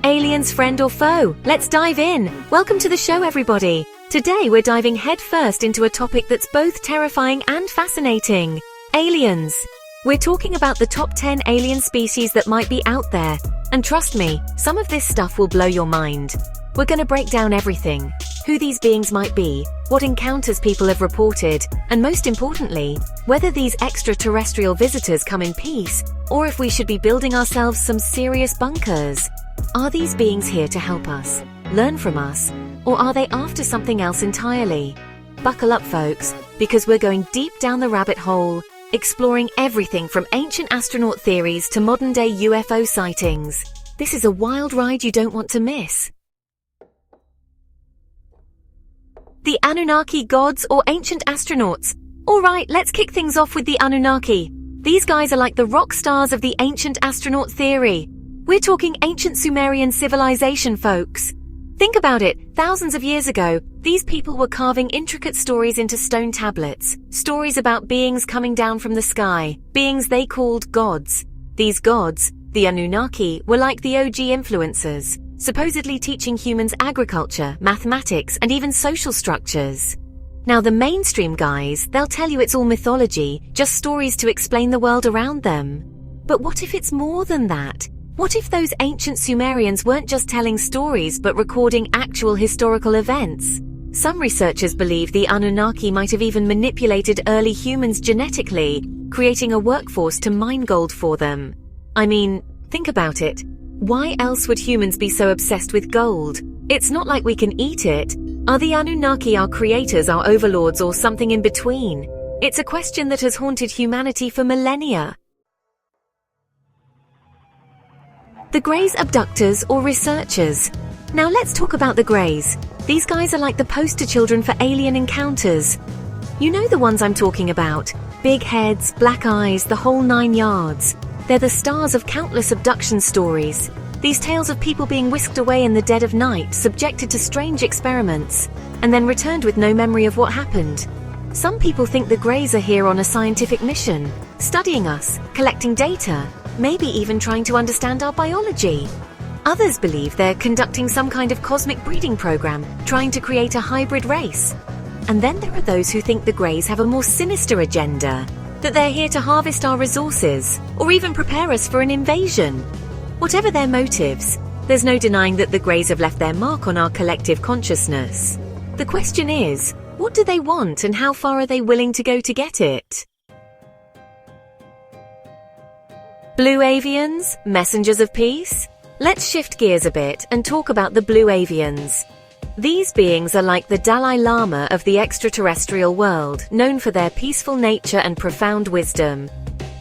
aliens, friend or foe? Let's dive in. Welcome to the show, everybody. Today we're diving headfirst into a topic that's both terrifying and fascinating. Aliens. We're talking about the top 10 alien species that might be out there. And trust me, some of this stuff will blow your mind. We're going to break down everything. Who these beings might be, what encounters people have reported, and most importantly, whether these extraterrestrial visitors come in peace, or if we should be building ourselves some serious bunkers. Are these beings here to help us, learn from us, or are they after something else entirely? Buckle up, folks, because we're going deep down the rabbit hole, exploring everything from ancient astronaut theories to modern-day UFO sightings. This is a wild ride you don't want to miss. The Anunnaki gods or ancient astronauts. Alright, let's kick things off with the Anunnaki. These guys are like the rock stars of the ancient astronaut theory. We're talking ancient Sumerian civilization, folks. Think about it, thousands of years ago, these people were carving intricate stories into stone tablets, stories about beings coming down from the sky, beings they called gods. These gods, the Anunnaki, were like the OG influencers, supposedly teaching humans agriculture, mathematics, and even social structures. Now the mainstream guys, they'll tell you it's all mythology, just stories to explain the world around them. But what if it's more than that? What if those ancient Sumerians weren't just telling stories but recording actual historical events? Some researchers believe the Anunnaki might have even manipulated early humans genetically, creating a workforce to mine gold for them. I mean, think about it. Why else would humans be so obsessed with gold? It's not like we can eat it. Are the Anunnaki our creators, our overlords, or something in between? It's a question that has haunted humanity for millennia. The Greys abductors or researchers. Now let's talk about the Greys. These guys are like the poster children for alien encounters. You know the ones I'm talking about. Big heads, black eyes, the whole 9 yards. They're the stars of countless abduction stories. These tales of people being whisked away in the dead of night, subjected to strange experiments, and then returned with no memory of what happened. Some people think the Greys are here on a scientific mission, studying us, collecting data, maybe even trying to understand our biology. Others believe they're conducting some kind of cosmic breeding program, trying to create a hybrid race. And then there are those who think the Greys have a more sinister agenda, that they're here to harvest our resources, or even prepare us for an invasion. Whatever their motives, there's no denying that the Greys have left their mark on our collective consciousness. The question is, what do they want and how far are they willing to go to get it? Blue Avians, messengers of peace? Let's shift gears a bit and talk about the Blue Avians. These beings are like the Dalai Lama of the extraterrestrial world, known for their peaceful nature and profound wisdom.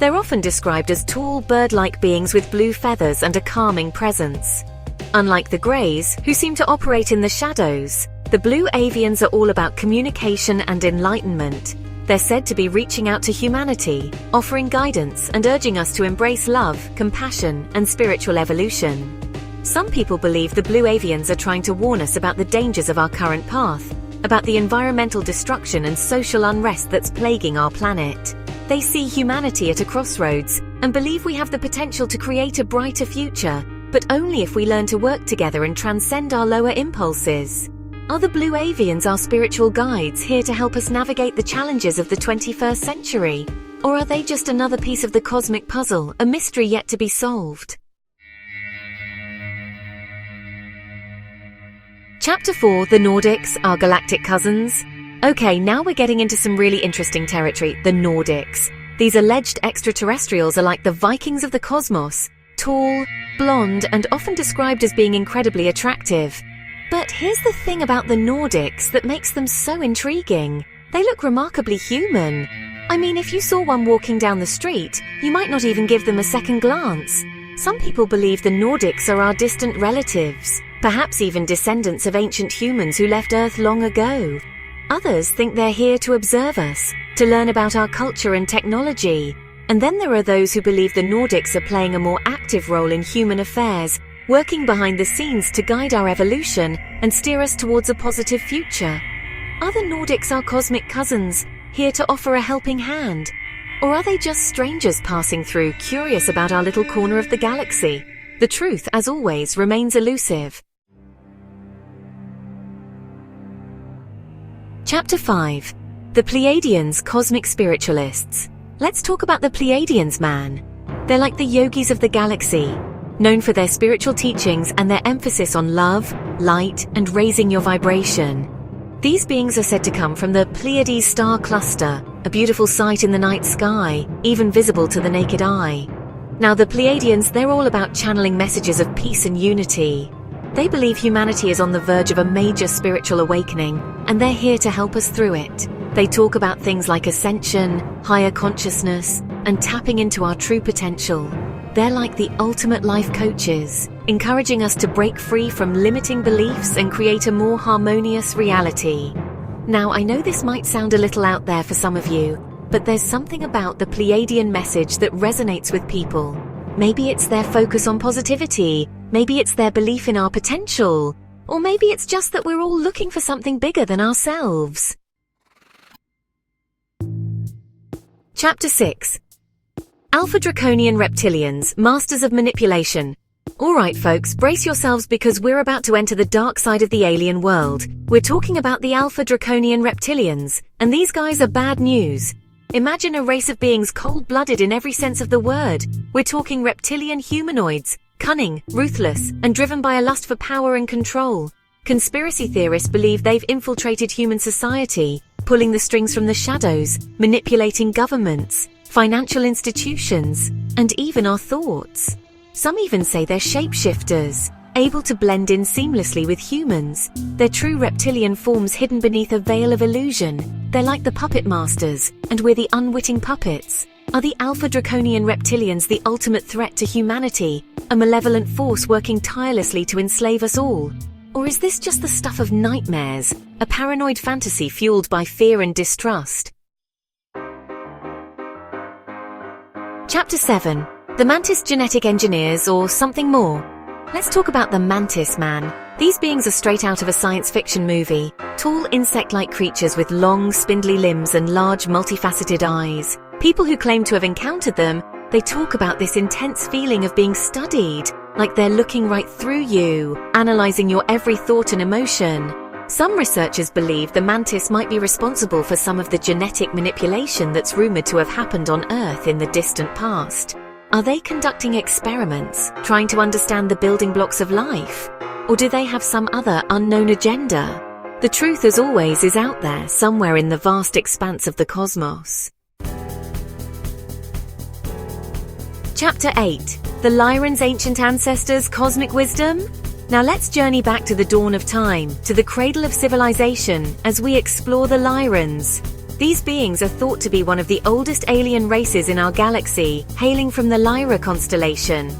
They're often described as tall, bird-like beings with blue feathers and a calming presence. Unlike the Greys, who seem to operate in the shadows, the Blue Avians are all about communication and enlightenment. They're said to be reaching out to humanity, offering guidance and urging us to embrace love, compassion, and spiritual evolution. Some people believe the Blue Avians are trying to warn us about the dangers of our current path, about the environmental destruction and social unrest that's plaguing our planet. They see humanity at a crossroads and believe we have the potential to create a brighter future, but only if we learn to work together and transcend our lower impulses. Are the Blue Avians our spiritual guides here to help us navigate the challenges of the 21st century? Or are they just another piece of the cosmic puzzle, a mystery yet to be solved? Chapter 4, the Nordics, our galactic cousins. Okay, now we're getting into some really interesting territory, the Nordics. These alleged extraterrestrials are like the Vikings of the cosmos, tall, blonde, and often described as being incredibly attractive. But here's the thing about the Nordics that makes them so intriguing. They look remarkably human. I mean, if you saw one walking down the street, you might not even give them a second glance. Some people believe the Nordics are our distant relatives, perhaps even descendants of ancient humans who left Earth long ago. Others think they're here to observe us, to learn about our culture and technology. And then there are those who believe the Nordics are playing a more active role in human affairs, working behind the scenes to guide our evolution and steer us towards a positive future. Are the Nordics our cosmic cousins, here to offer a helping hand? Or are they just strangers passing through, curious about our little corner of the galaxy? The truth, as always, remains elusive. Chapter 5. The Pleiadians, Cosmic Spiritualists. Let's talk about the Pleiadians, man. They're like the yogis of the galaxy, known for their spiritual teachings and their emphasis on love, light, and raising your vibration. These beings are said to come from the Pleiades star cluster, a beautiful sight in the night sky, even visible to the naked eye. Now, the Pleiadians, they're all about channeling messages of peace and unity. They believe humanity is on the verge of a major spiritual awakening, and they're here to help us through it. They talk about things like ascension, higher consciousness, and tapping into our true potential. They're like the ultimate life coaches, encouraging us to break free from limiting beliefs and create a more harmonious reality. Now, I know this might sound a little out there for some of you, but there's something about the Pleiadian message that resonates with people. Maybe it's their focus on positivity, maybe it's their belief in our potential, or maybe it's just that we're all looking for something bigger than ourselves. Chapter 6. Alpha Draconian Reptilians, Masters of Manipulation. Alright folks, brace yourselves because we're about to enter the dark side of the alien world. We're talking about the Alpha Draconian Reptilians, and these guys are bad news. Imagine a race of beings cold-blooded in every sense of the word. We're talking reptilian humanoids, cunning, ruthless, and driven by a lust for power and control. Conspiracy theorists believe they've infiltrated human society, pulling the strings from the shadows, manipulating governments, financial institutions, and even our thoughts. Some even say they're shapeshifters, able to blend in seamlessly with humans. They're true reptilian forms hidden beneath a veil of illusion. They're like the puppet masters, and we're the unwitting puppets. Are the Alpha Draconian Reptilians the ultimate threat to humanity, a malevolent force working tirelessly to enslave us all? Or is this just the stuff of nightmares, a paranoid fantasy fueled by fear and distrust? Chapter 7. The Mantis Genetic Engineers, or something more. Let's talk about the Mantis, man. These beings are straight out of a science fiction movie. Tall insect-like creatures with long, spindly limbs and large, multifaceted eyes. People who claim to have encountered them, they talk about this intense feeling of being studied, like they're looking right through you, analyzing your every thought and emotion. Some researchers believe the mantis might be responsible for some of the genetic manipulation that's rumored to have happened on Earth in the distant past. Are they conducting experiments, trying to understand the building blocks of life? Or do they have some other unknown agenda? The truth, as always, is out there, somewhere in the vast expanse of the cosmos. Chapter 8. The Lyrans' Ancient Ancestors' Cosmic Wisdom? Now let's journey back to the dawn of time, to the cradle of civilization, as we explore the Lyrans. These beings are thought to be one of the oldest alien races in our galaxy, hailing from the Lyra constellation.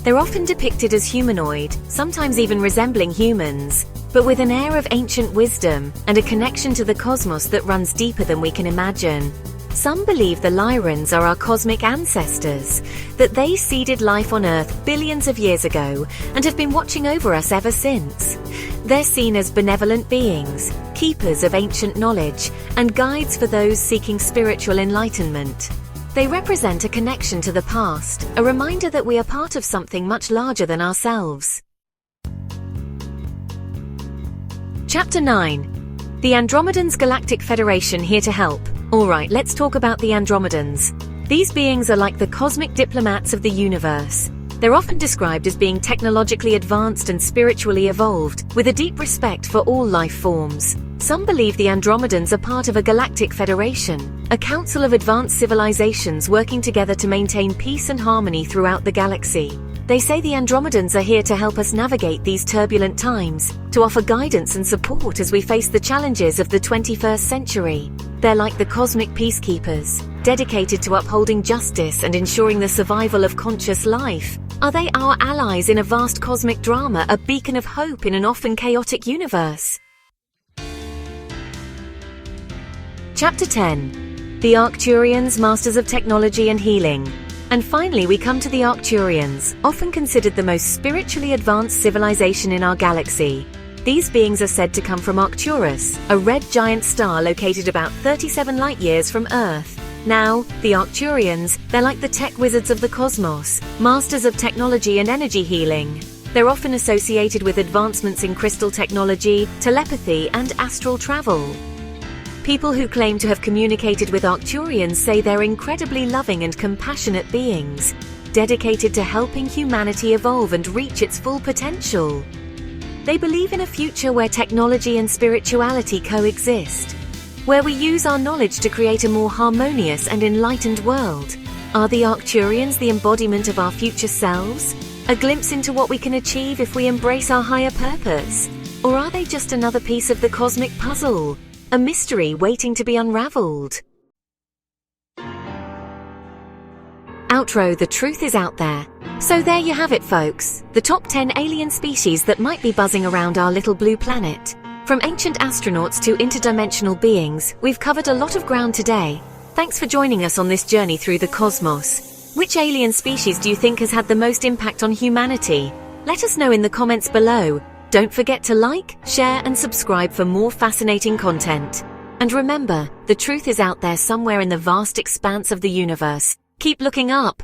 They're often depicted as humanoid, sometimes even resembling humans, but with an air of ancient wisdom and a connection to the cosmos that runs deeper than we can imagine. Some believe the Lyrans are our cosmic ancestors, that they seeded life on Earth billions of years ago and have been watching over us ever since. They're seen as benevolent beings, keepers of ancient knowledge, and guides for those seeking spiritual enlightenment. They represent a connection to the past, a reminder that we are part of something much larger than ourselves. Chapter 9. The Andromedans Galactic Federation here to help. Alright, let's talk about the Andromedans. These beings are like the cosmic diplomats of the universe. They're often described as being technologically advanced and spiritually evolved, with a deep respect for all life forms. Some believe the Andromedans are part of a galactic federation, a council of advanced civilizations working together to maintain peace and harmony throughout the galaxy. They say the Andromedans are here to help us navigate these turbulent times, to offer guidance and support as we face the challenges of the 21st century. They're like the cosmic peacekeepers, dedicated to upholding justice and ensuring the survival of conscious life. Are they our allies in a vast cosmic drama, a beacon of hope in an often chaotic universe? Chapter 10. The Arcturians, Masters of Technology and Healing. And finally, we come to the Arcturians, often considered the most spiritually advanced civilization in our galaxy. These beings are said to come from Arcturus, a red giant star located about 37 light-years from Earth. Now, the Arcturians, they're like the tech wizards of the cosmos, masters of technology and energy healing. They're often associated with advancements in crystal technology, telepathy, and astral travel. People who claim to have communicated with Arcturians say they're incredibly loving and compassionate beings, dedicated to helping humanity evolve and reach its full potential. They believe in a future where technology and spirituality coexist, where we use our knowledge to create a more harmonious and enlightened world. Are the Arcturians the embodiment of our future selves? A glimpse into what we can achieve if we embrace our higher purpose? Or are they just another piece of the cosmic puzzle, a mystery waiting to be unraveled? Outro: the truth is out there. So there you have it, folks. The top 10 alien species that might be buzzing around our little blue planet. From ancient astronauts to interdimensional beings, we've covered a lot of ground today. Thanks for joining us on this journey through the cosmos. Which alien species do you think has had the most impact on humanity? Let us know in the comments below. Don't forget to like, share, and subscribe for more fascinating content. And remember, the truth is out there somewhere in the vast expanse of the universe. Keep looking up.